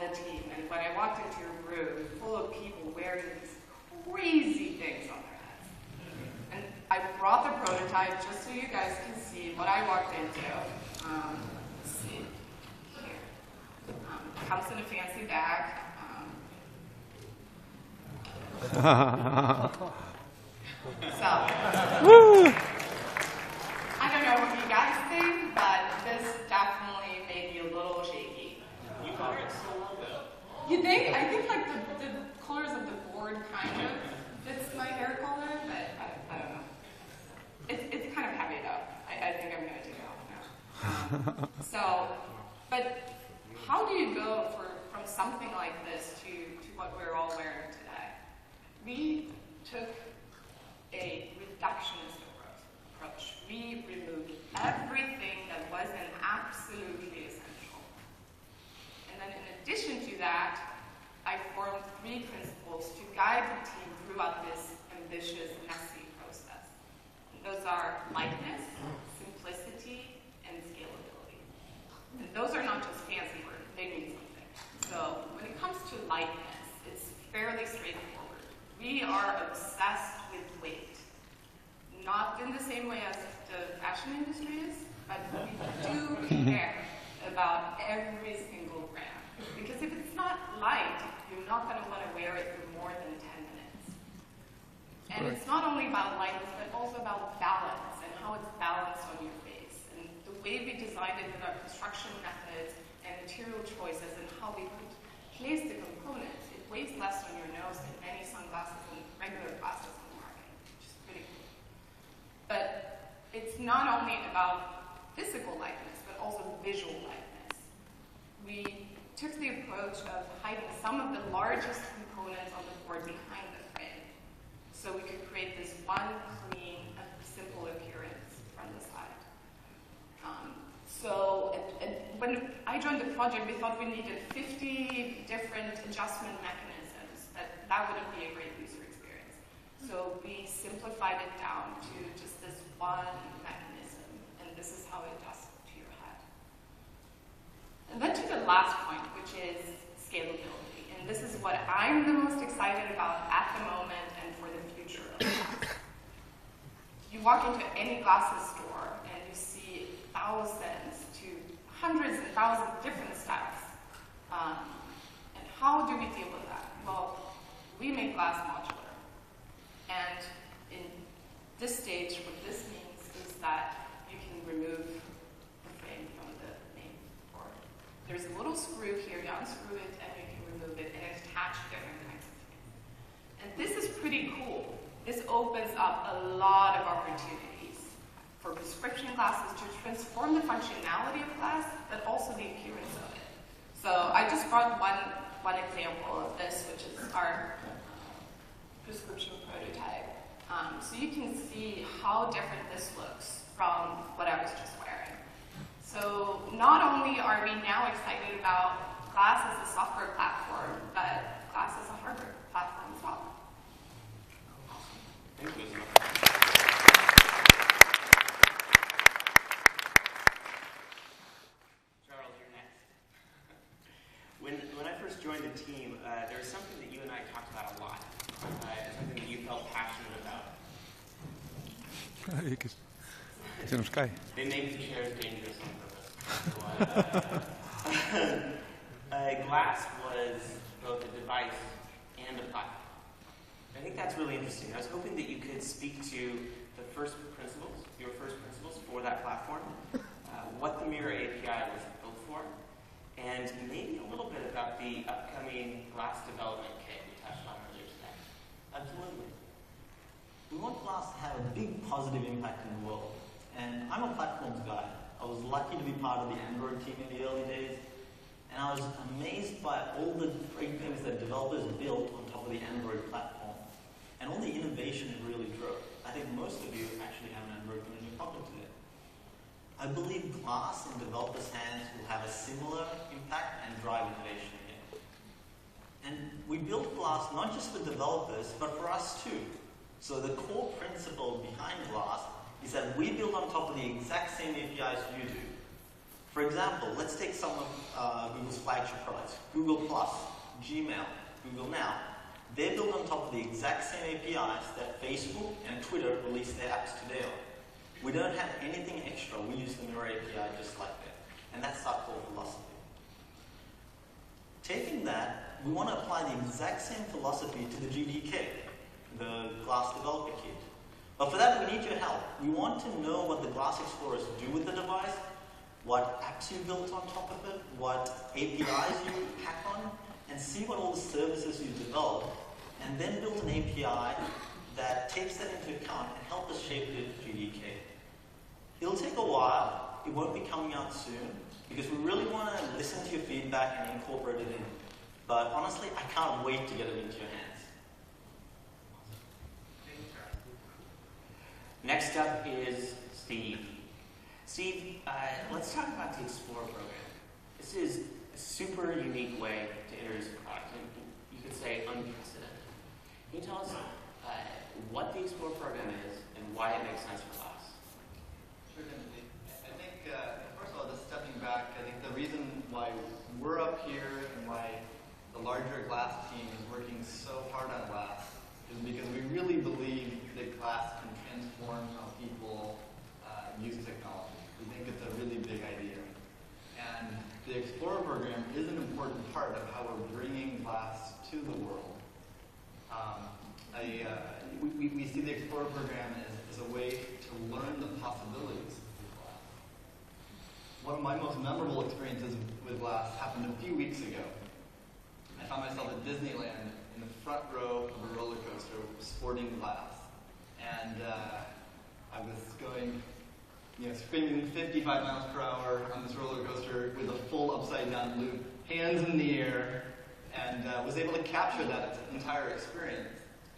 the team, and when I walked into your room full of people wearing these crazy things on their heads. And I brought the prototype just so you guys can see what I walked into. Let's see. Here. Comes in a fancy bag. So, I don't know what you guys think, but this definitely made me a little shaky. You got it so well, though. You think? I think like the colors of the board kind of fits my hair color, but I don't know. It's kind of heavy though. I think I'm going to take it off now. So, but how do you go from something like this to what we're all wearing today? We took a reductionist approach. We removed everything that wasn't absolutely essential. And then in addition to that, I formed 3 principles to guide the team throughout this ambitious, messy process. And those are lightness, simplicity, and scalability. And those are not just fancy words, they mean something. So when it comes to lightness, it's fairly straightforward. We are obsessed with weight. Not in the same way as the fashion industry is, but we do care about every single gram. Because if it's not light, you're not going to want to wear it for more than 10 minutes. And it's not only about lightness, but also about balance and how it's balanced on your face. And the way we designed it with our construction methods and material choices and how we could place the components, it weighs less on your nose than many sunglasses and regular glasses on the market, which is pretty cool. But it's not only about physical lightness, but also visual lightness. We took the approach of hiding some of the largest components on the board behind the frame, so we could create this one clean, simple appearance from the side. When I joined the project, we thought we needed 50 different adjustment mechanisms. That wouldn't be a great user experience. So we simplified it down to just this one mechanism, and this is how it adjusts to your head. And then to the last point, which is scalability. And this is what I'm the most excited about at the moment and for the future of glasses. You walk into any glasses store and you see thousands to hundreds and thousands of different styles. And how do we deal with that? Well, we make glass modular. And in this stage, what this means is that you can remove the frame from the main board. There's a little screw here, you unscrew it, and you can remove it and attach different kinds of things. And this is pretty cool. This opens up a lot of opportunities for prescription glasses to transform the functionality of glass, but also the appearance of it. So I just brought one example of this, which is our prescription prototype. So you can see how different this looks from what I was just wearing. So not only are we now excited about glass as a software platform, but glass as a hardware platform as well. Thank you. Charles, you're next. When I first joined the team, there was something that you and I talked about a lot, and something that you felt passionate about. They make the chairs dangerous on purpose. Glass was both a device and a platform. I think that's really interesting. I was hoping that you could speak to the first principles, your first principles for that platform, what the Mirror API was built for, and maybe a little bit about the upcoming glass development kit we touched on earlier today. Absolutely. We want glass to have a big positive impact in the world. And I'm a platforms guy. I was lucky to be part of the Android team in the early days, and I was amazed by all the great things that developers built on top of the Android platform, and all the innovation it really drove. I think most of you actually have an Android phone in your pocket today. I believe glass in developers' hands will have a similar impact and drive innovation here. And we built glass not just for developers, but for us too. So the core principle behind glass is that we build on top of the exact same APIs you do. For example, let's take some of Google's flagship products, Google+, Gmail, Google Now. They're built on top of the exact same APIs that Facebook and Twitter release their apps today on. We don't have anything extra. We use the Mirror API just like that. And that's our core philosophy. Taking that, we want to apply the exact same philosophy to the GDK, the Glass Developer Kit. But for that, we need your help. We want to know what the Glass Explorers do with the device, what apps you built on top of it, what APIs you hack on, and see what all the services you develop, and then build an API that takes that into account and help us shape the GDK. It'll take a while. It won't be coming out soon, because we really want to listen to your feedback and incorporate it in. But honestly, I can't wait to get it into your hands. Next up is Steve. Steve, let's talk about the Explorer program. This is a super unique way to introduce a product, and you could say unprecedented. Can you tell us what the Explorer program is and why it makes sense for Glass? Sure, Timothy. I think, first of all, just stepping back, I think the reason why we're up here and why the larger Glass team is working so hard on Glass is because we really believe that Glass can transform how people use technology. We think it's a really big idea. And the Explorer program is an important part of how we're bringing Glass to the world. We see the Explorer program as a way to learn the possibilities of Glass. One of my most memorable experiences with Glass happened a few weeks ago. I found myself at Disneyland in the front row of a roller coaster sporting Glass. And I was going, screaming 55 miles per hour on this roller coaster with a full upside down loop, hands in the air, and was able to capture that entire experience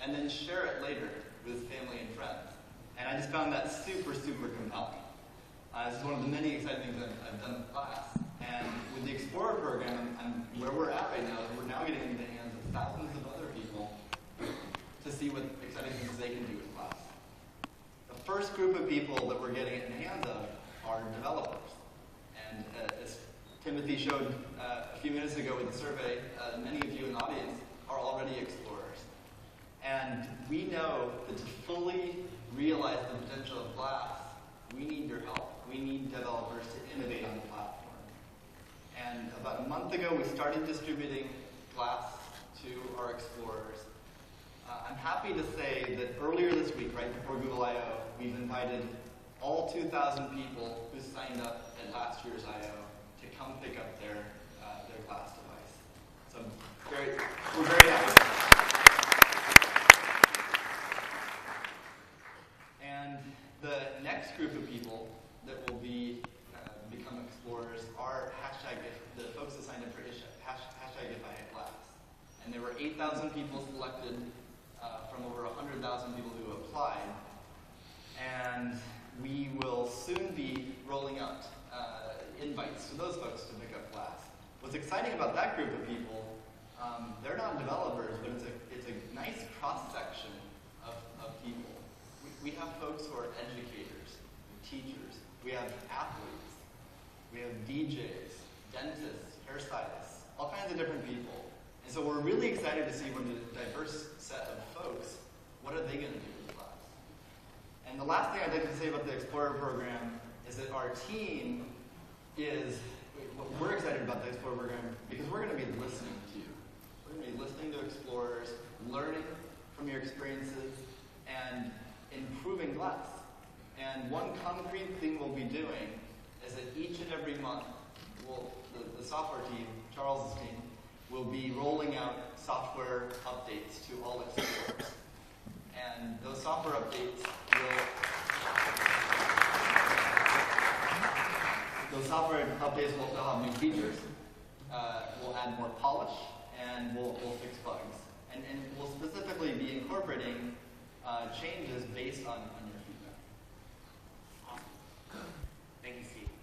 and then share it later with family and friends. And I just found that super, super compelling. This is one of the many exciting things I've done with Glass. And with the Explorer program, and where we're at right now, is we're now getting into the hands of thousands of other people to see what exciting things they can do with Glass. The first group of people that we're getting it in the hands of are developers. And as Timothy showed a few minutes ago with the survey, many of you in the audience are already explorers. And we know that to fully realize the potential of Glass, we need your help. We need developers to innovate on the platform. And about a month ago, we started distributing Glass to our explorers. I'm happy to say that earlier this week, right before Google I/O, we've invited all 2,000 people who signed up at last year's I/O to come pick up their Glass device. So we're very happy. And the next group of people that will become explorers are the folks that signed up for hashtag if I had Glass. And there were 8,000 people selected from over 100,000 people who applied. And we will soon be rolling out invites to those folks to pick up Glass. What's exciting about that group of people, they're not developers, but it's a nice cross-section of people. We have folks who are educators, teachers, we have athletes, we have DJs, dentists, hairstylists, all kinds of different people. And so we're really excited to see from the diverse set of folks, what are they going to do with Glass? And the last thing I'd like to say about the Explorer program is that our team we're excited about the Explorer program because we're going to be listening to you. We're going to be listening to explorers, learning from your experiences, and improving Glass. And one concrete thing we'll be doing is that each and every month, the software team, Charles' team, will be rolling out software updates to all explorers. And those software updates will have new features. We'll add more polish, and we'll fix bugs. And we'll specifically be incorporating changes based on your